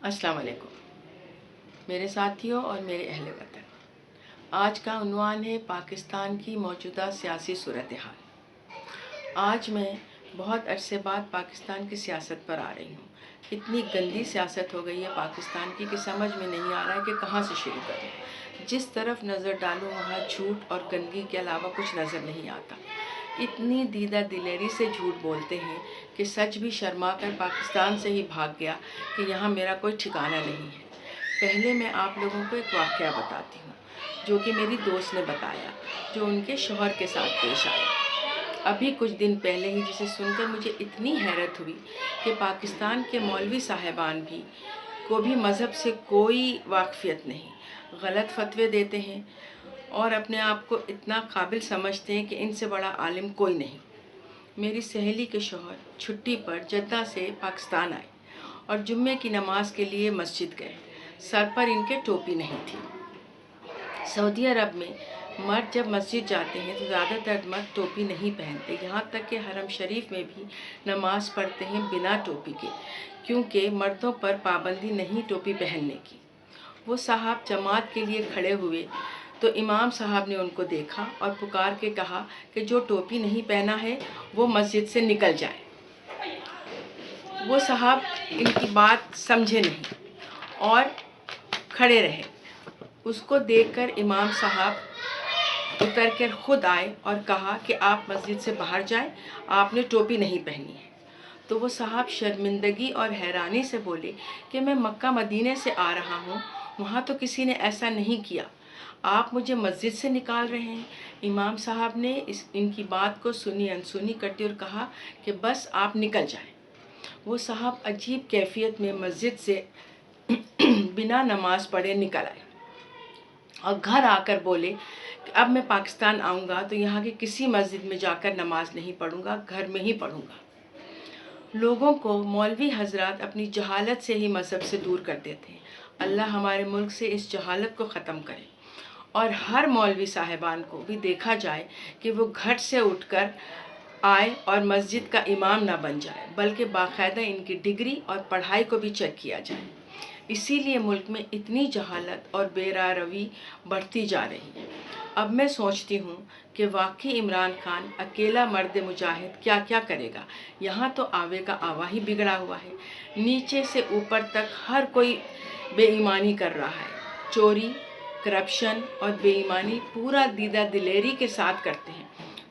अस्सलाम वालेकुम मेरे साथियों और मेरे अहले वतन। आज का उन्वान है पाकिस्तान की मौजूदा सियासी सूरत हाल। आज मैं बहुत अरसे बाद पाकिस्तान की सियासत पर आ रही हूँ। इतनी गंदी सियासत हो गई है पाकिस्तान की कि समझ में नहीं आ रहा है कि कहाँ से शुरू करूँ। जिस तरफ नज़र डालूँ वहाँ झूठ और गंदगी के अलावा कुछ नज़र नहीं आता। इतनी दीदा दिलेरी से झूठ बोलते हैं कि सच भी शर्मा कर पाकिस्तान से ही भाग गया कि यहाँ मेरा कोई ठिकाना नहीं है। पहले मैं आप लोगों को एक वाक़या बताती हूँ जो कि मेरी दोस्त ने बताया, जो उनके शौहर के साथ पेश आया अभी कुछ दिन पहले ही, जिसे सुनकर मुझे इतनी हैरत हुई कि पाकिस्तान के मौलवी साहिबान भी को भी मज़हब से कोई वाकफ़ियत नहीं, गलत फतवे देते हैं और अपने आप को इतना काबिल समझते हैं कि इनसे बड़ा आलिम कोई नहीं। मेरी सहेली के शौहर छुट्टी पर जद्दा से पाकिस्तान आए और जुम्मे की नमाज के लिए मस्जिद गए। सर पर इनके टोपी नहीं थी। सऊदी अरब में मर्द जब मस्जिद जाते हैं तो ज़्यादातर मर्द टोपी नहीं पहनते, यहाँ तक कि हरम शरीफ में भी नमाज पढ़ते हैं बिना टोपी के, क्योंकि मर्दों पर पाबंदी नहीं टोपी पहनने की। वो साहब जमात के लिए खड़े हुए तो इमाम साहब ने उनको देखा और पुकार के कहा कि जो टोपी नहीं पहना है वो मस्जिद से निकल जाए। वो साहब इनकी बात समझे नहीं और खड़े रहे। उसको देखकर इमाम साहब उतर कर खुद आए और कहा कि आप मस्जिद से बाहर जाएं, आपने टोपी नहीं पहनी है। तो वो साहब शर्मिंदगी और हैरानी से बोले कि मैं मक्का मदीने से आ रहा हूँ, वहाँ तो किसी ने ऐसा नहीं किया, आप मुझे मस्जिद से निकाल रहे हैं। इमाम साहब ने इनकी बात को सुनी अनसुनी करते और कहा कि बस आप निकल जाएं। वो साहब अजीब कैफियत में मस्जिद से बिना नमाज पढ़े निकल आए और घर आकर बोले कि अब मैं पाकिस्तान आऊँगा तो यहाँ की किसी मस्जिद में जाकर नमाज नहीं पढ़ूँगा, घर में ही पढ़ूँगा। लोगों को मौलवी हजरात अपनी जहालत से ही मज़हब से दूर कर देते हैं। अल्लाह हमारे मुल्क से इस जहालत को ख़त्म करे और हर मौलवी साहिबान को भी देखा जाए कि वो घर से उठकर आए और मस्जिद का इमाम ना बन जाए, बल्कि बाकायदा इनकी डिग्री और पढ़ाई को भी चेक किया जाए। इसीलिए मुल्क में इतनी जहालत और बेरारवी बढ़ती जा रही है। अब मैं सोचती हूँ कि वाकई इमरान खान अकेला मर्द मुजाहिद क्या क्या करेगा। यहाँ तो आवे का आवा ही बिगड़ा हुआ है, नीचे से ऊपर तक हर कोई बेईमानी कर रहा है। चोरी, करप्शन और बेईमानी पूरा दीदा दिलेरी के साथ करते हैं,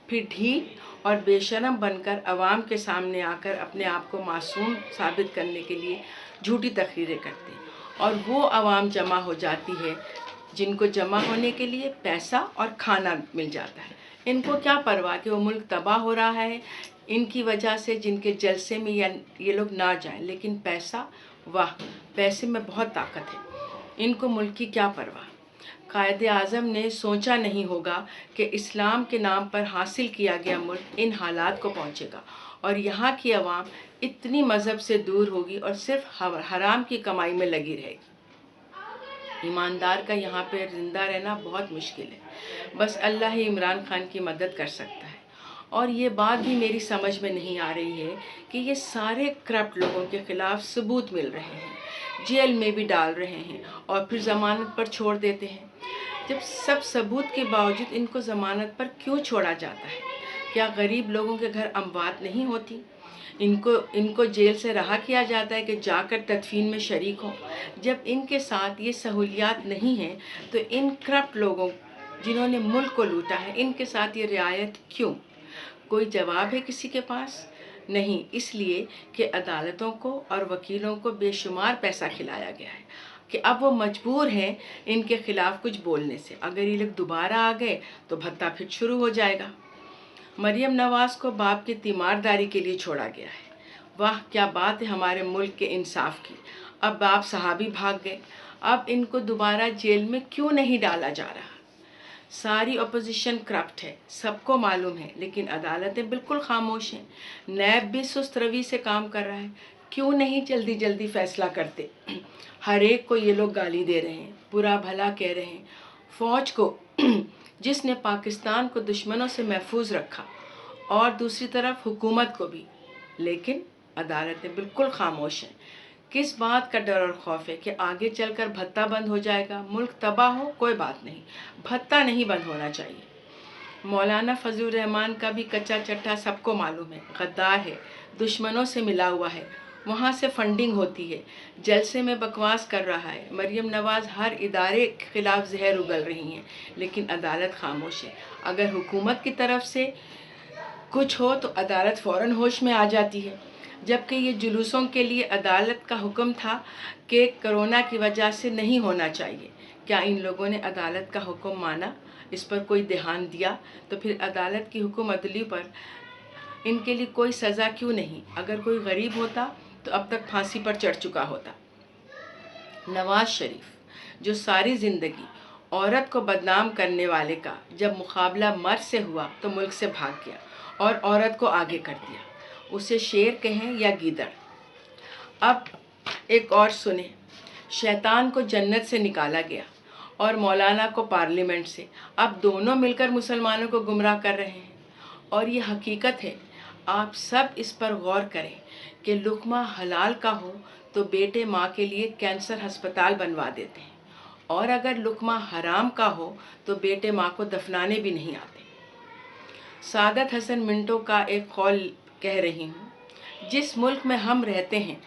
फिर ढीठ और बेशरम बनकर अवाम के सामने आकर अपने आप को मासूम साबित करने के लिए झूठी तकरीरें करते हैं और वो अवाम जमा हो जाती है जिनको जमा होने के लिए पैसा और खाना मिल जाता है। इनको क्या परवाह कि वो मुल्क तबाह हो रहा है इनकी वजह से, जिनके जलसे में ये लोग ना जाएं, लेकिन पैसा, वाह, पैसे में बहुत ताकत है, इनको मुल्क की क्या परवाह। कायदे आज़म ने सोचा नहीं होगा कि इस्लाम के नाम पर हासिल किया गया मुल्क इन हालात को पहुँचेगा और यहाँ की आवाम इतनी मज़हब से दूर होगी और सिर्फ हराम की कमाई में लगी रहेगी। ईमानदार का यहाँ पर ज़िंदा रहना बहुत मुश्किल है, बस अल्लाह ही इमरान खान की मदद कर सकता है। और ये बात भी मेरी समझ में नहीं आ रही है कि ये सारे करप्ट लोगों के ख़िलाफ़ सबूत मिल रहे हैं, जेल में भी डाल रहे हैं और फिर ज़मानत पर छोड़ देते हैं। जब सब सबूत के बावजूद इनको ज़मानत पर क्यों छोड़ा जाता है? क्या गरीब लोगों के घर अमवात नहीं होती? इनको जेल से रहा किया जाता है कि जाकर तदफीन में शरीक हों। जब इनके साथ ये सहूलियात नहीं हैं तो इन करप्ट लोगों जिन्होंने मुल्क को लूटा है, इनके साथ ये रियायत क्यों? कोई जवाब है किसी के पास? नहीं, इसलिए कि अदालतों को और वकीलों को बेशुमार पैसा खिलाया गया है कि अब वो मजबूर हैं इनके ख़िलाफ़ कुछ बोलने से। अगर ये लोग दोबारा आ गए तो भत्ता फिर शुरू हो जाएगा। मरियम नवाज़ को बाप की तीमारदारी के लिए छोड़ा गया है। वाह, क्या बात है हमारे मुल्क के इंसाफ की। अब बाप साहबी भाग गए, अब इनको दोबारा जेल में क्यों नहीं डाला जा रहा? सारी अपोजिशन करप्ट है, सबको मालूम है, लेकिन अदालतें बिल्कुल खामोश हैं। नैब भी सुस्त रवि से काम कर रहा है, क्यों नहीं जल्दी जल्दी फैसला करते? हर एक को ये लोग गाली दे रहे हैं, बुरा भला कह रहे हैं। फ़ौज को जिसने पाकिस्तान को दुश्मनों से महफूज रखा, और दूसरी तरफ हुकूमत को भी, लेकिन अदालतें बिल्कुल खामोश हैं। किस बात का डर और खौफ है कि आगे चलकर भत्ता बंद हो जाएगा, मुल्क तबाह हो? कोई बात नहीं, भत्ता नहीं बंद होना चाहिए। मौलाना फजलुर रहमान का भी कच्चा चट्टा सबको मालूम है, गद्दार है, दुश्मनों से मिला हुआ है, वहाँ से फंडिंग होती है, जलसे में बकवास कर रहा है। मरियम नवाज़ हर इदारे के खिलाफ जहर उगल रही हैं, लेकिन अदालत खामोश है। अगर हुकूमत की तरफ से कुछ हो तो अदालत फ़ौरन होश में आ जाती है, जबकि ये जुलूसों के लिए अदालत का हुक्म था कि कोरोना की वजह से नहीं होना चाहिए। क्या इन लोगों ने अदालत का हुक्म माना? इस पर कोई ध्यान दिया? तो फिर अदालत की हुक्म अदली पर इनके लिए कोई सज़ा क्यों नहीं? अगर कोई गरीब होता तो अब तक फांसी पर चढ़ चुका होता। नवाज शरीफ जो सारी ज़िंदगी औरत को बदनाम करने वाले का जब मुकाबला मर्द से हुआ तो मुल्क से भाग गया और औरत को आगे कर दिया। उसे शेर कहें या गीदड़। अब एक और सुने, शैतान को जन्नत से निकाला गया और मौलाना को पार्लियामेंट से। अब दोनों मिलकर मुसलमानों को गुमराह कर रहे हैं और ये हकीकत है। आप सब इस पर गौर करें कि लुक़मा हलाल का हो तो बेटे माँ के लिए कैंसर अस्पताल बनवा देते हैं, और अगर लुक़मा हराम का हो तो बेटे माँ को दफनाने भी नहीं आते। सादत हसन मिंटो का एक कौल कह रही हूँ, जिस मुल्क में हम रहते हैं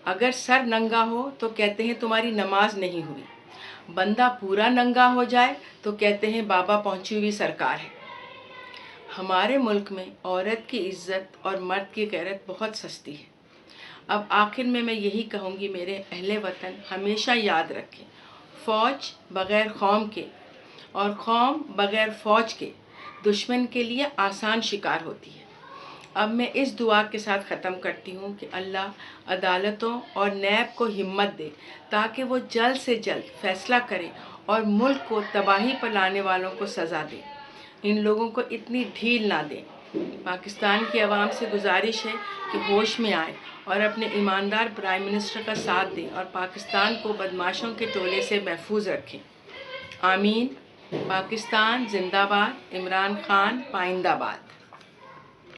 अगर सर नंगा हो तो कहते हैं तुम्हारी नमाज नहीं हुई, बंदा पूरा नंगा हो जाए तो कहते हैं बाबा पहुँची हुई सरकार है। हमारे मुल्क में औरत की इज़्ज़त और मर्द की गैरत बहुत सस्ती है। अब आखिर में मैं यही कहूँगी, मेरे अहले वतन हमेशा याद रखें, फ़ौज बग़ैर कौम के और कौम बग़ैर फ़ौज के दुश्मन के लिए आसान शिकार होती है। अब मैं इस दुआ के साथ ख़त्म करती हूँ कि अल्लाह अदालतों और नैब को हिम्मत दे ताकि वो जल्द से जल्द फ़ैसला करे और मुल्क को तबाही पर लाने वालों को सज़ा दे। इन लोगों को इतनी ढील ना दें। पाकिस्तान की आवाम से गुजारिश है कि होश में आए और अपने ईमानदार प्राइम मिनिस्टर का साथ दें और पाकिस्तान को बदमाशों के टोले से महफूज रखें। आमीन। पाकिस्तान जिंदाबाद। इमरान खान पाइंदाबाद।